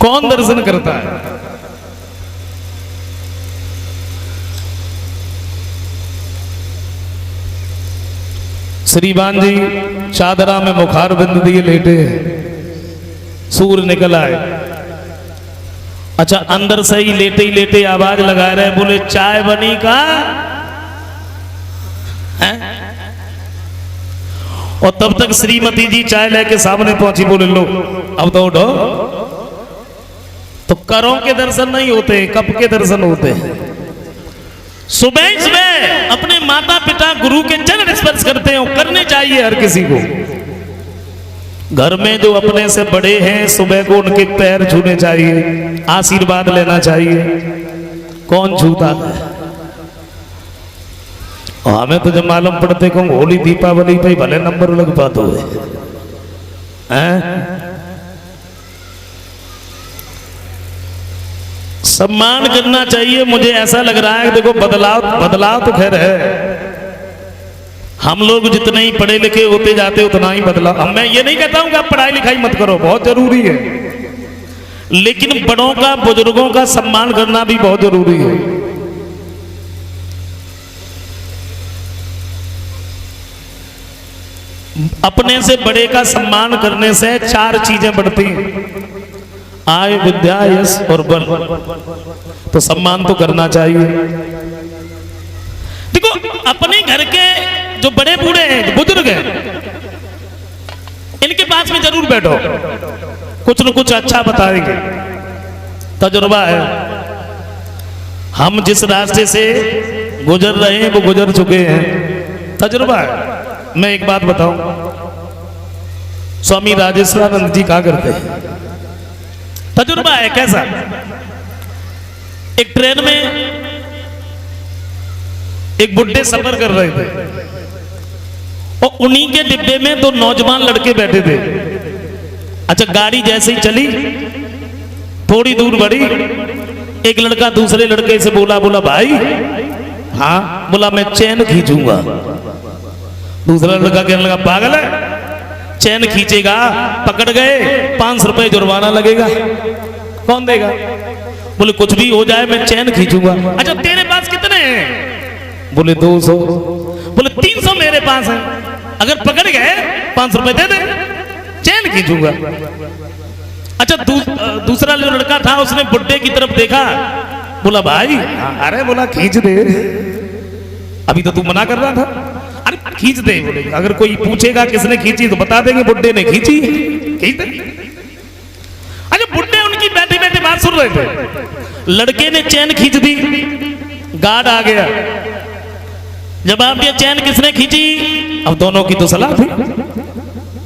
कौन दर्शन करता है? श्रीमान जी चादरा में मुखार बिंद दिए लेटे हैं, सूर्य निकल आए। अच्छा, अंदर से ही लेटे आवाज लगा रहे, बोले चाय बनी का है? और तब तक श्रीमती जी चाय लेके सामने पहुंची, बोले लो अब तो उठो। तो करों के दर्शन नहीं होते, कब के दर्शन होते हैं? सुबह सुबह अपने माता पिता गुरु के चरण स्पर्श करते हो, करने चाहिए हर किसी को। घर में जो अपने से बड़े हैं सुबह को उनके पैर छूने चाहिए, आशीर्वाद लेना चाहिए। कौन छूता है? और हमें तो जब मालूम पड़ते को होली दीपावली पे भले नंबर लग पाते हैं। सम्मान करना चाहिए। मुझे ऐसा लग रहा है, देखो बदलाव तो खैर है, हम लोग जितने ही पढ़े लिखे होते जाते उतना ही बदलाव। अब मैं ये नहीं कहता हूं कि आप पढ़ाई लिखाई मत करो, बहुत जरूरी है, लेकिन बड़ों का बुजुर्गों का सम्मान करना भी बहुत जरूरी है। अपने से बड़े का सम्मान करने से 4 चीजें बढ़ती हैं, आय विद्या यश और बल। तो सम्मान तो करना चाहिए। देखो अपने घर के जो बड़े बूढ़े हैं, बुजुर्ग हैं, इनके पास में जरूर बैठो, कुछ न कुछ अच्छा बताएंगे। तजुर्बा है, हम जिस रास्ते से गुजर रहे हैं वो गुजर चुके हैं, तजुर्बा है। मैं एक बात बताऊं, स्वामी राजेश्वरानंद जी कहा करते हैं, तजुर्बा है। कैसा? एक ट्रेन में एक बुड्ढे सफर कर रहे थे और उन्हीं के डिब्बे में 2 नौजवान लड़के बैठे थे। अच्छा, गाड़ी जैसे ही चली, थोड़ी दूर बढ़ी, एक लड़का दूसरे लड़के से बोला भाई। हाँ? बोला मैं चैन खींचूंगा। दूसरा लड़का कहने लगा पागल है, चैन खींचेगा, पकड़ गए 500 रुपए जुर्माना लगेगा। कौन देगा? बोले कुछ भी हो जाए मैं चैन खींचूंगा। अच्छा तेरे पास कितने हैं? बोले 200। बोले 300 मेरे पास है, अगर पकड़ गए 500 रुपए दे दे, चैन खींचूंगा। अच्छा दूसरा जो लड़का था उसने बुड्ढे की तरफ देखा, बोला भाई। अरे बोला खींच दे, अभी तो तू मना कर रहा था। अरे खींच दे। बोले अगर कोई पूछेगा किसने खींची तो बता देंगे बुड्ढे ने खींची, खींच दे। अच्छा बुड्ढे उनकी बैठे बैठे बात सुन रहे थे, लड़के ने चैन खींच दी, गार्ड आ गया, जवाब दिया चैन किसने खींची? अब दोनों की तो सलाह थी।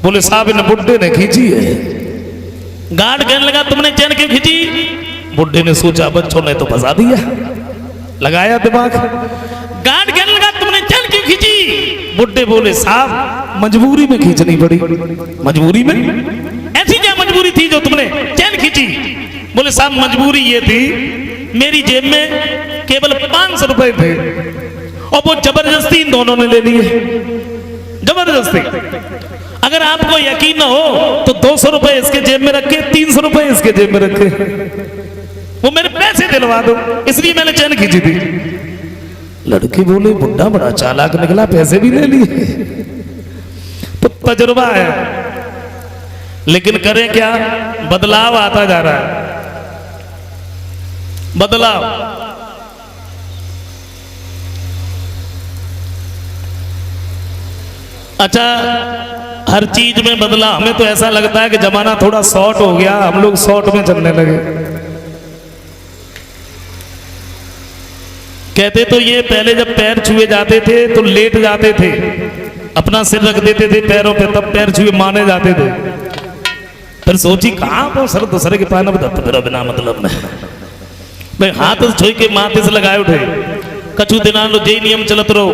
बोले साहब ने बुड्ढे ने खींची है। गार्ड कहने लगा तुमने चैन क्यों खींची? बुड्ढे ने सोचा बच्चों ने तो फंसा दिया, लगाया दिमाग। गार्ड कहने लगा तुमने चैन क्यों खींची? बुड्ढे बोले साहब मजबूरी में खींचनी पड़ी। मजबूरी में? ऐसी क्या मजबूरी थी जो तुमने चैन खींची? बोले साहब मजबूरी ये थी, मेरी जेब में केवल 500 रुपए थे और वो जबरदस्ती इन दोनों ने ले लिए, जबरदस्ती। अगर आपको यकीन न हो तो 200 रुपए इसके जेब में रखे, 300 रुपए इसके जेब में रखे, वो मेरे पैसे दिलवा दो, इसलिए मैंने चैन खींची थी। लड़के बोले बुड्ढा बड़ा चालाक निकला, पैसे भी ले लिए। तो तजुर्बा है, लेकिन करें क्या? बदलाव आता जा रहा है, बदलाव। अच्छा हर चीज में बदला। हमें तो ऐसा लगता है कि जमाना थोड़ा शॉर्ट हो गया, हम लोग शॉर्ट में चलने लगे। कहते तो ये पहले जब पैर छुए जाते थे तो लेट जाते थे, अपना सिर रख देते थे पैरों पे, तब पैर छुए माने जाते थे। फिर सोची कहां पर सर दूसरे के पाना बदत मेरा बिना मतलब में भाई हाथ छुई के माथे से लगाए उठे, कछु दिना लो जे नियम चलत रहो।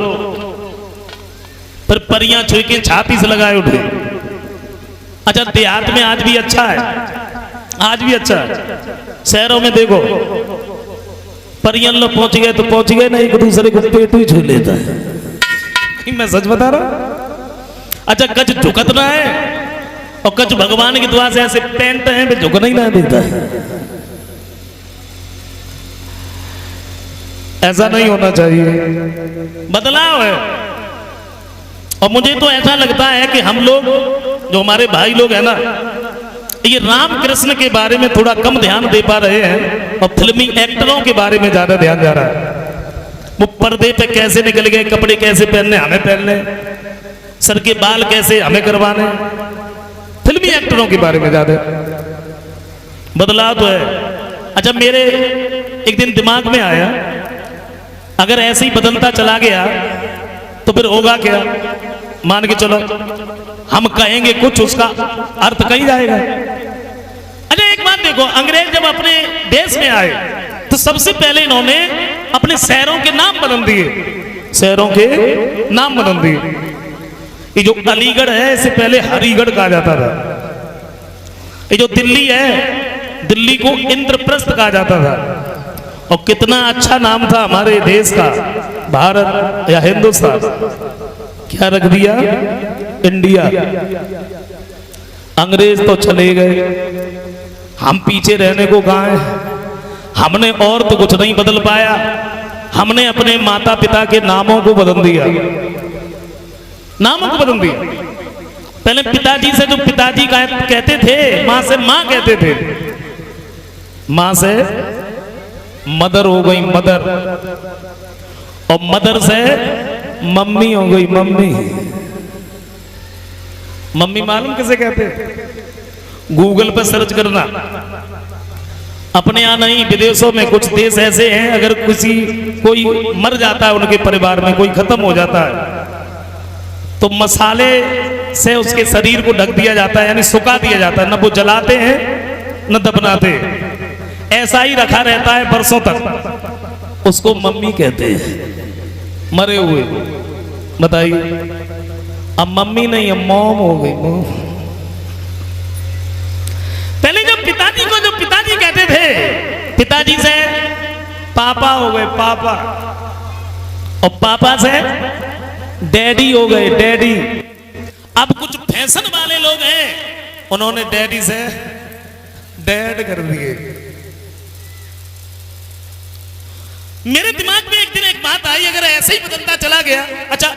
फिर परियां छुई के छाती से लगाए उठे। अच्छा देहात में आज भी अच्छा है, आज भी अच्छा है। शहरों में देखो परियन लोग पहुंच गए तो पहुंच गए, ना एक दूसरे को पेट ही छू लेता है। मैं सच बता रहा हूं। अच्छा कच झुकत ना है और कुछ भगवान की दुआ से ऐसे पेंट हैं भी झुकना ही ना देता है। ऐसा नहीं होना चाहिए, बदलाव है। और मुझे तो ऐसा लगता है कि हम लोग जो हमारे भाई लोग हैं ना, ये राम कृष्ण के बारे में थोड़ा कम ध्यान दे पा रहे हैं और फिल्मी एक्टरों के बारे में ज्यादा ध्यान जा रहा है। वो पर्दे पे कैसे निकल गए, कपड़े कैसे पहनने हमें पहनने, सर के बाल कैसे हमें करवाने, फिल्मी एक्टरों के बारे में ज्यादा बदलाव तो है। अच्छा, मेरे एक दिन दिमाग में आया, अगर ऐसे ही बदलता चला गया तो फिर होगा क्या। मान के चलो हम कहेंगे कुछ, उसका अर्थ कहीं जाएगा। अच्छा एक बात देखो, अंग्रेज जब अपने देश में आए तो सबसे पहले इन्होंने अपने शहरों के नाम बदल दिए, शहरों के नाम बदल दिए। ये जो अलीगढ़ है इसे पहले हरिगढ़ कहा जाता था। ये जो दिल्ली है, दिल्ली को इंद्रप्रस्थ कहा जाता था। और कितना अच्छा नाम था हमारे देश का, भारत या हिंदुस्तान। क्या रख दिया, इंडिया। अंग्रेज तो चले गए, हम पीछे रहने को कहाँ है। हमने और तो कुछ नहीं बदल पाया, हमने अपने माता पिता के नामों को बदल दिया, नामों को बदल दिया। पहले पिताजी से जो पिताजी कहते थे, मां से मां कहते थे, मां से मदर हो गई मदर, और मदर से मम्मी हो गई मम्मी। मम्मी मालूम किसे कहते, गूगल पर सर्च करना। अपने यहाँ नहीं, विदेशों में कुछ देश ऐसे हैं, अगर कोई मर जाता है उनके परिवार में, कोई खत्म हो जाता है, तो मसाले से उसके शरीर को ढक दिया जाता है, यानी सुखा दिया जाता है। न वो जलाते हैं न दफनाते, ऐसा ही रखा रहता है बरसों तक। उसको मम्मी कहते हैं, मरे हुए। बताइए, अब मम्मी नहीं, अब मॉम हो गई, मॉम। पहले जब पिताजी को जो पिताजी कहते थे, पिताजी से पापा हो गए पापा, और पापा से डैडी हो गए डैडी। अब कुछ फैशन वाले लोग हैं, उन्होंने डैडी से डैड कर दिए। मेरे दिमाग में एक दिन एक बात आई, अगर ऐसे ही बदलता चला गया, अच्छा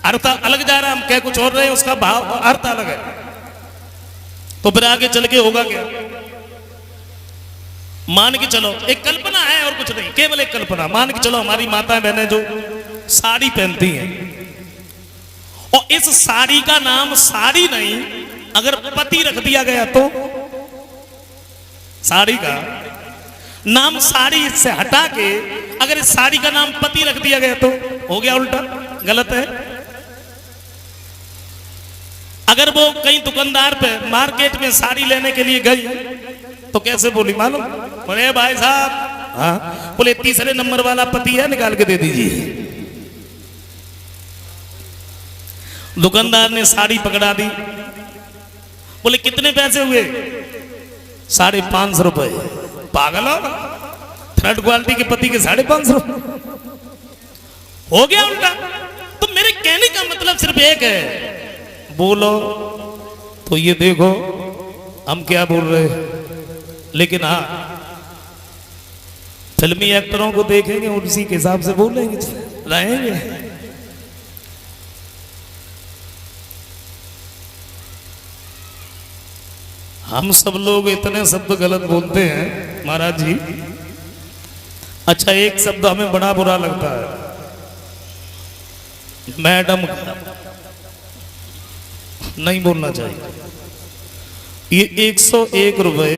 अर्थ अलग जा रहा है, हम कह कुछ और रहे हैं, उसका भाव अर्थ अलग है, तो फिर आगे चल के होगा क्या। मान के चलो, एक कल्पना है और कुछ नहीं, केवल एक कल्पना। मान के चलो हमारी माताएं बहनें जो साड़ी पहनती हैं, और इस साड़ी का नाम साड़ी नहीं, अगर पति रख दिया गया तो साड़ी का नाम साड़ी से हटा के अगर इस साड़ी का नाम पति रख दिया गया तो हो गया उल्टा, गलत है। अगर वो कहीं दुकानदार पे मार्केट में साड़ी लेने के लिए गई तो कैसे बोली मालूम, बोले भाई साहब, हाँ, बोले तीसरे नंबर वाला पति है, निकाल के दे दीजिए। दुकानदार ने साड़ी पकड़ा दी, बोले कितने पैसे हुए, 550 रुपए। पागल हो, थर्ड क्वालिटी के पति के 550 हो गया उल्टा। तो मेरे कहने का मतलब सिर्फ एक है, बोलो तो ये देखो हम क्या बोल रहे हैं, लेकिन हाँ फिल्मी एक्टरों को देखेंगे, उसी के हिसाब से बोलेंगे रहेंगे। हम सब लोग इतने शब्द गलत बोलते हैं महाराज जी। अच्छा, एक शब्द हमें बड़ा बुरा लगता है, मैडम का नहीं बोलना चाहिए। ये 101 रुपए